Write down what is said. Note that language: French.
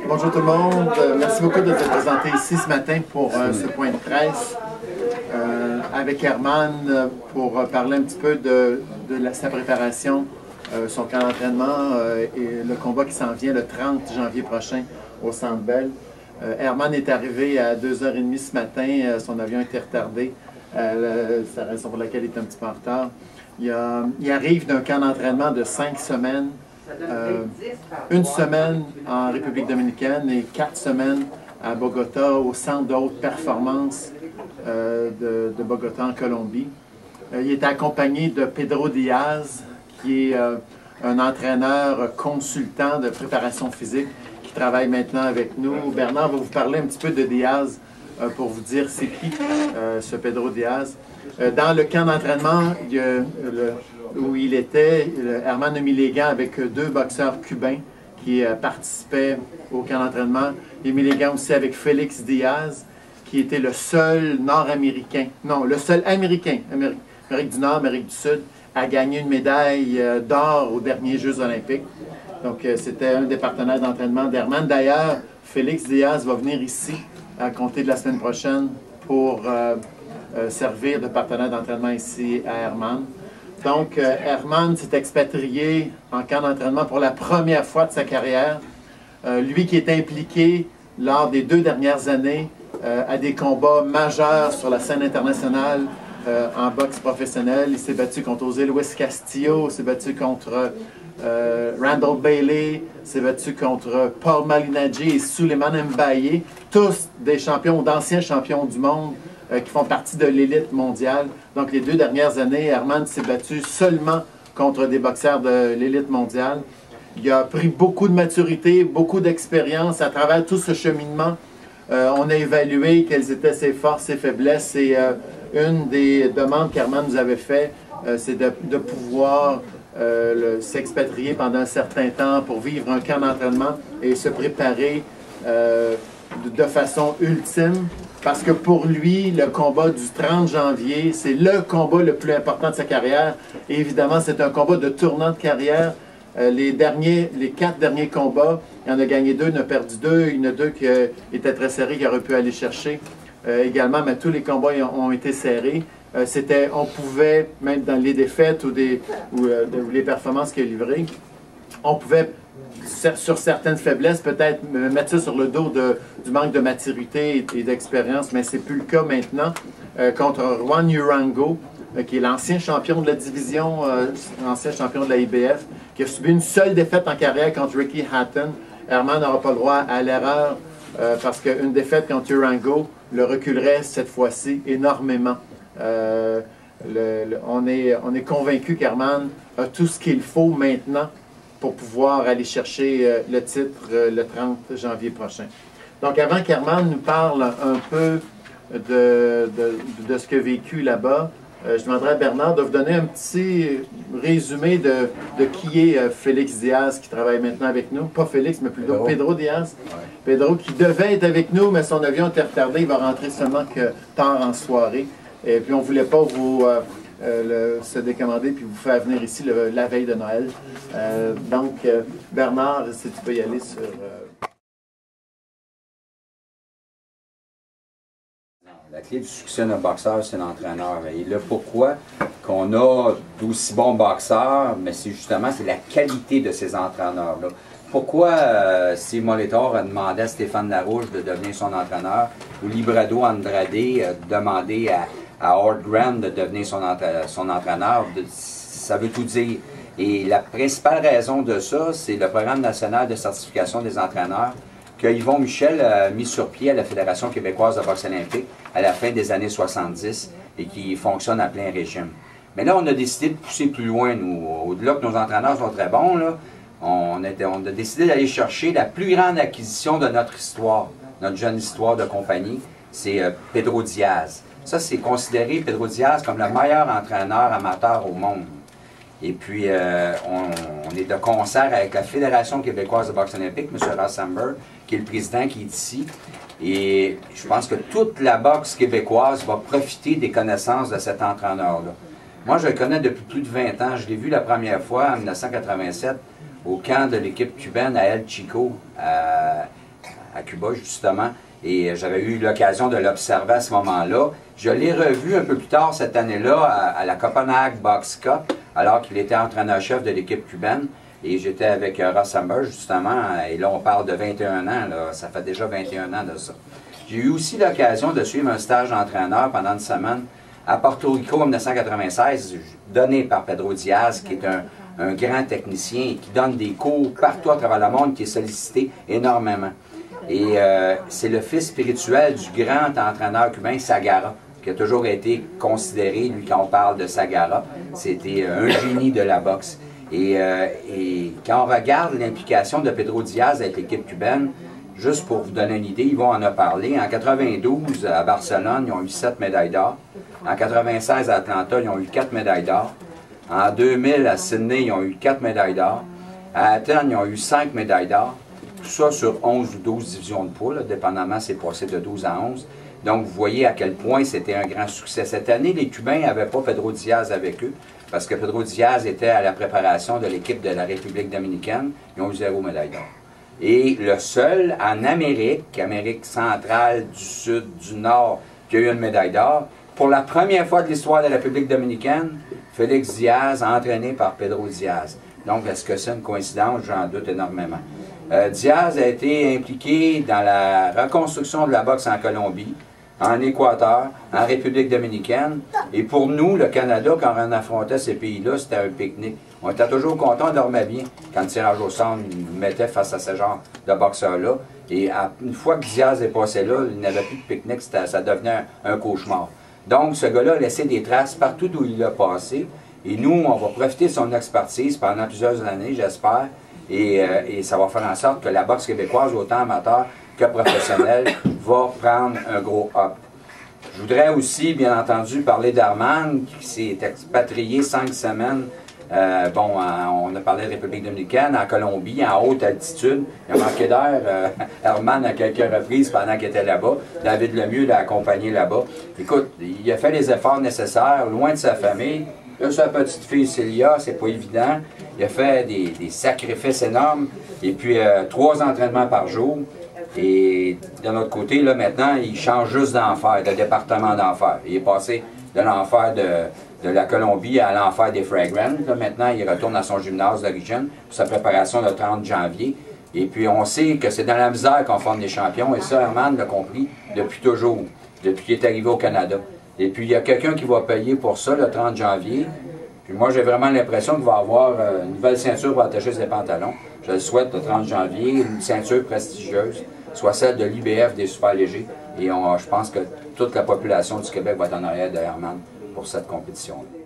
Bonjour tout le monde. Merci beaucoup de te présenter ici ce matin pour ce point de presse avec Herman pour parler un petit peu de sa préparation, son camp d'entraînement et le combat qui s'en vient le 30 janvier prochain au Centre Bell. Herman est arrivé à 2h30 ce matin. Son avion a été retardé. C'est la raison pour laquelle il est un petit peu en retard. Il arrive d'un camp d'entraînement de 5 semaines. Une semaine en République dominicaine et 4 semaines à Bogota, au centre de haute performance de Bogota en Colombie. Il est accompagné de Pedro Diaz, qui est un entraîneur consultant de préparation physique, qui travaille maintenant avec nous. Bernard va vous parler un petit peu de Diaz pour vous dire c'est qui ce Pedro Diaz. Dans le camp d'entraînement, où il était, Herman a mis les gants avec 2 boxeurs cubains qui participaient au camp d'entraînement. Il a mis les gants aussi avec Félix Diaz, qui était le seul Nord-Américain, non, le seul Américain, Amérique du Nord, Amérique du Sud, à gagner une médaille d'or aux derniers Jeux olympiques. Donc, c'était un des partenaires d'entraînement d'Herman. D'ailleurs, Félix Diaz va venir ici à compter de la semaine prochaine pour servir de partenaire d'entraînement ici à Herman. Donc, Herman s'est expatrié en camp d'entraînement pour la première fois de sa carrière. Lui qui est impliqué lors des 2 dernières années à des combats majeurs sur la scène internationale en boxe professionnelle. Il s'est battu contre José Luis Castillo, il s'est battu contre Randall Bailey, il s'est battu contre Paul Malignaggi et Souleymane Mbaye, tous des champions, d'anciens champions du monde qui font partie de l'élite mondiale. Donc, les 2 dernières années, Herman s'est battu seulement contre des boxeurs de l'élite mondiale. Il a pris beaucoup de maturité, beaucoup d'expérience à travers tout ce cheminement. On a évalué quelles étaient ses forces, ses faiblesses. Et une des demandes qu'Herman nous avait fait, c'est de pouvoir s'expatrier pendant un certain temps pour vivre un camp d'entraînement et se préparer de façon ultime. Parce que pour lui, le combat du 30 janvier, c'est le combat le plus important de sa carrière. Et évidemment, c'est un combat de tournant de carrière. Les 4 derniers combats, il en a gagné 2, il en a perdu 2. Il y en a 2 qui étaient très serrés, qu'il aurait pu aller chercher également. Mais tous les combats ont été serrés. On pouvait, même dans les défaites ou les performances qu'il a livrées, on pouvait, sur certaines faiblesses, peut-être mettre ça sur le dos du manque de maturité et d'expérience, mais c'est plus le cas maintenant. Contre Juan Urango, qui est l'ancien champion de la division, l'ancien champion de la IBF, qui a subi une seule défaite en carrière contre Ricky Hatton. Herman n'aura pas le droit à l'erreur parce qu'une défaite contre Urango le reculerait cette fois-ci énormément. On est convaincu qu'Herman a tout ce qu'il faut maintenant pour pouvoir aller chercher le titre le 30 janvier prochain. Donc, avant qu'Herman nous parle un peu de ce qu'il a vécu là-bas, je demanderai à Bernard de vous donner un petit résumé de qui est Félix Diaz, qui travaille maintenant avec nous. Pas Félix, mais plutôt Pedro Diaz. Ouais. Pedro qui devait être avec nous, mais son avion était retardé. Il va rentrer seulement que tard en soirée. Et puis, on ne voulait pas vous se décommander puis vous faire venir ici la veille de Noël. Donc, Bernard, si tu peux y aller sur... La clé du succès d'un boxeur, c'est l'entraîneur. Et là, pourquoi qu'on a d'aussi bons boxeurs, mais c'est justement la qualité de ces entraîneurs-là. Pourquoi Steve Molitor a demandé à Stéphane Larouche de devenir son entraîneur, ou Librado Andrade a demandé à Howard Grant de devenir son entraîneur, ça veut tout dire. Et la principale raison de ça, c'est le programme national de certification des entraîneurs que Yvon Michel a mis sur pied à la Fédération québécoise de boxe olympique à la fin des années 70 et qui fonctionne à plein régime. Mais là, on a décidé de pousser plus loin, nous. Au-delà que nos entraîneurs sont très bons, là, on a décidé d'aller chercher la plus grande acquisition de notre histoire, notre jeune histoire de compagnie, c'est Pedro Diaz. Ça, c'est considéré, Pedro Diaz, comme le meilleur entraîneur amateur au monde. Et puis, on est de concert avec la Fédération québécoise de boxe olympique, M. Rassember, qui est le président, qui est ici. Et je pense que toute la boxe québécoise va profiter des connaissances de cet entraîneur-là. Moi, je le connais depuis plus de 20 ans. Je l'ai vu la première fois en 1987 au camp de l'équipe cubaine à El Chico, à Cuba justement, et j'avais eu l'occasion de l'observer à ce moment-là. Je l'ai revu un peu plus tard cette année-là à la Copenhague Box Cup, alors qu'il était entraîneur-chef de l'équipe cubaine. Et j'étais avec Ross Amber, justement, et là on parle de 21 ans, là, ça fait déjà 21 ans de ça. J'ai eu aussi l'occasion de suivre un stage d'entraîneur pendant une semaine à Porto Rico en 1996, donné par Pedro Diaz, qui est un grand technicien et qui donne des cours partout à travers le monde, qui est sollicité énormément. Et c'est le fils spirituel du grand entraîneur cubain Sagara, qui a toujours été considéré, lui, quand on parle de Sagara, c'était un génie de la boxe. Et quand on regarde l'implication de Pedro Diaz avec l'équipe cubaine, juste pour vous donner une idée, Yvon en a parlé, en 92 à Barcelone, ils ont eu 7 médailles d'or. En 96 à Atlanta, ils ont eu 4 médailles d'or. En 2000 à Sydney, ils ont eu 4 médailles d'or. À Athènes, ils ont eu 5 médailles d'or. Tout ça sur 11 ou 12 divisions de poids, là, dépendamment, c'est passé de 12 à 11. Donc, vous voyez à quel point c'était un grand succès. Cette année, les Cubains n'avaient pas Pedro Diaz avec eux, parce que Pedro Diaz était à la préparation de l'équipe de la République dominicaine. Ils ont eu 0 médaille d'or. Et le seul en Amérique centrale, du Sud, du Nord, qui a eu une médaille d'or, pour la première fois de l'histoire de la République dominicaine, Félix Diaz, entraîné par Pedro Diaz. Donc, est-ce que c'est une coïncidence? J'en doute énormément. Diaz a été impliqué dans la reconstruction de la boxe en Colombie, en Équateur, en République dominicaine. Et pour nous, le Canada, quand on affrontait ces pays-là, c'était un pique-nique. On était toujours contents, on dormait bien quand le tirage au sort nous mettait face à ce genre de boxeurs-là. Et une fois que Diaz est passé là, il n'avait plus de pique-nique, ça devenait un cauchemar. Donc, ce gars-là a laissé des traces partout où il a passé. Et nous, on va profiter de son expertise pendant plusieurs années, j'espère. Et ça va faire en sorte que la boxe québécoise, autant amateur que professionnelle, va prendre un gros up. Je voudrais aussi, bien entendu, parler d'Herman, qui s'est expatrié 5 semaines. On a parlé de République dominicaine, en Colombie, en haute altitude. Il a manqué d'air, Herman, à quelques reprises pendant qu'il était là-bas. David Lemieux l'a accompagné là-bas. Écoute, il a fait les efforts nécessaires, loin de sa famille. Là, sa petite fille Célia, c'est pas évident. Il a fait des sacrifices énormes. Et puis, 3 entraînements par jour. Et d'un autre côté, là, maintenant, il change juste d'enfer, de département d'enfer. Il est passé de l'enfer de la Colombie à l'enfer des Fragrant. Là, maintenant, il retourne à son gymnase d'origine pour sa préparation le 30 janvier. Et puis, on sait que c'est dans la misère qu'on forme des champions. Et ça, Herman l'a compris depuis toujours, depuis qu'il est arrivé au Canada. Et puis, il y a quelqu'un qui va payer pour ça le 30 janvier. Puis moi, j'ai vraiment l'impression qu'il va avoir une nouvelle ceinture pour attacher ses pantalons. Je le souhaite le 30 janvier, une ceinture prestigieuse, soit celle de l'IBF des super légers. Et je pense que toute la population du Québec va être en arrière de Herman pour cette compétition-là.